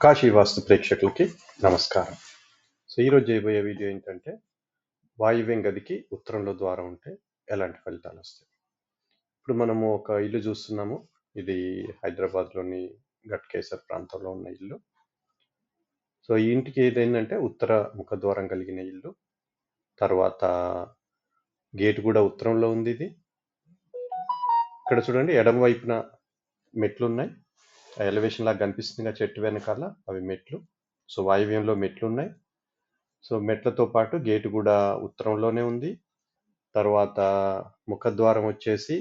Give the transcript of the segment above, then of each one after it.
కాశీ వాస్తు ప్రేక్షకులకి నమస్కారం. సో ఈరోజు చేయబోయే వీడియో ఏంటంటే వాయువ్యం గదికి ఉత్తరంలో ద్వారం ఉంటే ఎలాంటి ఫలితాలు వస్తాయి. ఇప్పుడు మనము ఒక ఇల్లు చూస్తున్నాము. ఇది హైదరాబాద్లోని ఘట్కేసర్ ప్రాంతంలో ఉన్న ఇల్లు. సో ఈ ఇంటికి ఏదైందంటే ఉత్తర ముఖద్వారం కలిగిన ఇల్లు. తర్వాత గేటు కూడా ఉత్తరంలో ఉంది. ఇది ఇక్కడ చూడండి, ఎడమ వైపున మెట్లు ఉన్నాయి. ఎలివేషన్ లాగా కనిపిస్తుంది చెట్టు వెనకాల, అవి మెట్లు. సో వాయువ్యంలో మెట్లు ఉన్నాయి. సో మెట్లతో పాటు గేటు కూడా ఉత్తరంలోనే ఉంది. తర్వాత ముఖద్వారం వచ్చేసి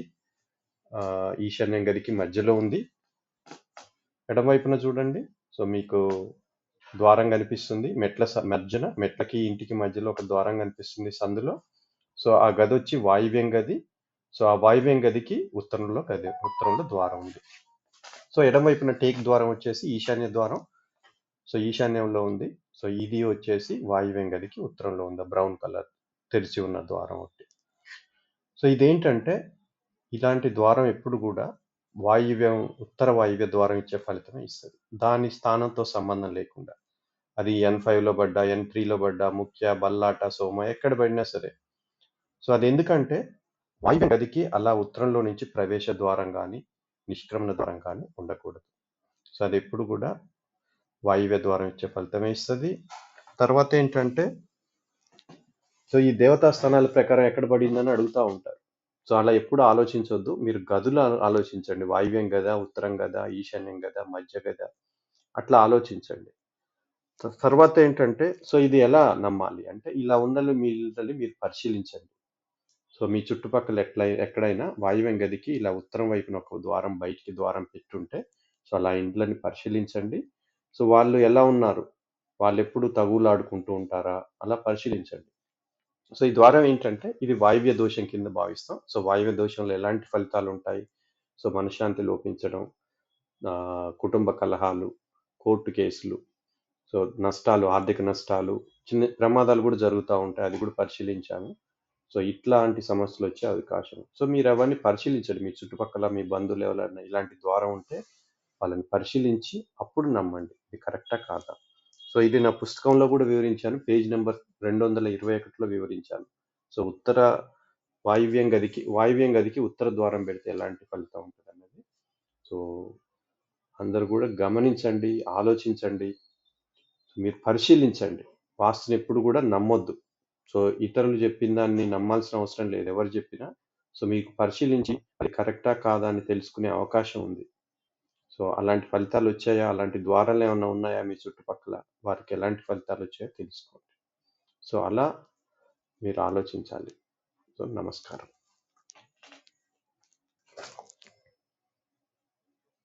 ఈశాన్యం గదికి మధ్యలో ఉంది. ఎడమవైపున చూడండి, సో మీకు ద్వారం కనిపిస్తుంది. మెట్లకి ఇంటికి మధ్యలో ఒక ద్వారం కనిపిస్తుంది సందులో. సో ఆ గది వచ్చి వాయువ్యం గది. సో ఆ వాయువ్యం గదికి ఉత్తరంలో ద్వారం ఉంది. సో ఎడమవైపున టేక్ ద్వారం వచ్చేసి ఈశాన్య ద్వారం. సో ఈశాన్యంలో ఉంది. సో ఇది వచ్చేసి వాయువ్యం గదికి ఉత్తరంలో ఉంది, బ్రౌన్ కలర్ తెరిచి ఉన్న ద్వారం ఒకటి. సో ఇదేంటంటే, ఇలాంటి ద్వారం ఎప్పుడు కూడా ఉత్తర వాయువ్య ద్వారం ఇచ్చే ఫలితమే ఇస్తుంది. దాని స్థానంతో సంబంధం లేకుండా, అది N5లో పడ్డా, N3లో పడ్డా, ముఖ్య, బల్లాట, సోమ ఎక్కడ పడినా సరే. సో అది ఎందుకంటే వాయువ్య గదికి అలా ఉత్తరంలో నుంచి ప్రవేశ ద్వారం కానీ నిష్క్రమణ ద్వారం కానీ ఉండకూడదు. సో అది ఎప్పుడు కూడా వాయువ్య ద్వారం ఇచ్చే ఫలితమే ఇస్తుంది. తర్వాత ఏంటంటే, సో ఈ దేవతా స్థానాల ప్రకారం ఎక్కడ పడిందని అడుగుతూ ఉంటారు. సో అలా ఎప్పుడు ఆలోచించవద్దు. మీరు గదులు ఆలోచించండి. వాయువ్యం గదా, ఉత్తరం గదా, ఈశాన్యం గదా, మధ్య గదా, అట్లా ఆలోచించండి. తర్వాత ఏంటంటే, సో ఇది ఎలా నమ్మాలి అంటే, ఇలా ఉందని మీరు పరిశీలించండి. సో మీ చుట్టుపక్కల ఎక్కడైనా వాయువ్యం గదికి ఇలా ఉత్తరం వైపున ఒక ద్వారం, బయటికి ద్వారం పెట్టుంటే, సో అలా ఇండ్లని పరిశీలించండి. సో వాళ్ళు ఎలా ఉన్నారు, వాళ్ళు ఎప్పుడు తగులాడుకుంటూ ఉంటారా, అలా పరిశీలించండి. సో ఈ ద్వారం ఏంటంటే, ఇది వాయువ్య దోషం కింద భావిస్తాం. సో వాయువ్య దోషంలో ఎలాంటి ఫలితాలు ఉంటాయి? సో మనశ్శాంతి లోపించడం, కుటుంబ కలహాలు, కోర్టు కేసులు, సో నష్టాలు, ఆర్థిక నష్టాలు, చిన్న ప్రమాదాలు కూడా జరుగుతూ ఉంటాయి. అది కూడా పరిశీలించాము. సో ఇట్లాంటి సమస్యలు వచ్చే అవకాశం. సో మీరు అవన్నీ పరిశీలించండి. మీ చుట్టుపక్కల మీ బంధువులు ఎవరైనా ఇలాంటి ద్వారం ఉంటే వాళ్ళని పరిశీలించి అప్పుడు నమ్మండి, ఇది కరెక్టా కాదా. సో ఇది నా పుస్తకంలో కూడా వివరించాను. పేజ్ నెంబర్ 221లో వివరించాను. సో వాయువ్యం గదికి ఉత్తర ద్వారం పెడితే ఎలాంటి ఫలితం ఉంటుంది అన్నది. సో అందరూ కూడా గమనించండి, ఆలోచించండి, మీరు పరిశీలించండి. వాస్తుని ఎప్పుడు కూడా నమ్మొద్దు. సో ఇతరులు చెప్పిన దాన్ని నమ్మాల్సిన అవసరం లేదు, ఎవరు చెప్పినా. సో మీకు పరిశీలించి అది కరెక్టా కాదా అని తెలుసుకునే అవకాశం ఉంది. సో అలాంటి ఫలితాలు వచ్చాయా, అలాంటి ద్వారాలు ఏమైనా ఉన్నాయా మీ చుట్టుపక్కల, వారికి ఎలాంటి ఫలితాలు వచ్చాయో తెలుసుకోండి. సో అలా మీరు ఆలోచించాలి. సో నమస్కారం.